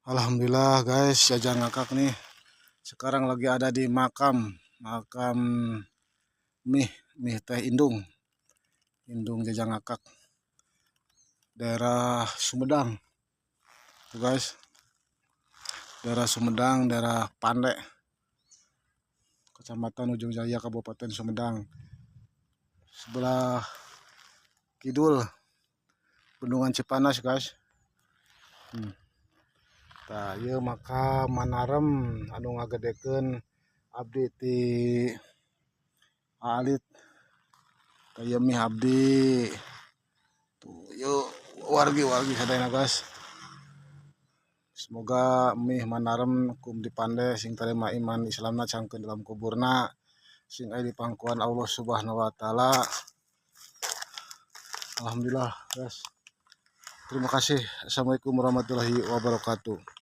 Alhamdulillah guys, Jajang Ngakak nih sekarang lagi ada di makam Mih Teh Indung Jajang Ngakak, daerah Sumedang tuh guys, daerah Sumedang, daerah Pande, Kecamatan Ujung Jaya, Kabupaten Sumedang, sebelah kidul Bendungan Cipanas guys. Tah ieu makam Manarem anu ngagedekeun abdi ti alit. Ieu mih abdi tuh yuk wargi sadayana guys. Semoga mih Manarem kum dipande sing tarima iman Islamna cangkeun dalam kuburna, sing aya di pangkuan Allah Subhanahu wa taala. Alhamdulillah guys. Terima kasih. Assalamualaikum warahmatullahi wabarakatuh.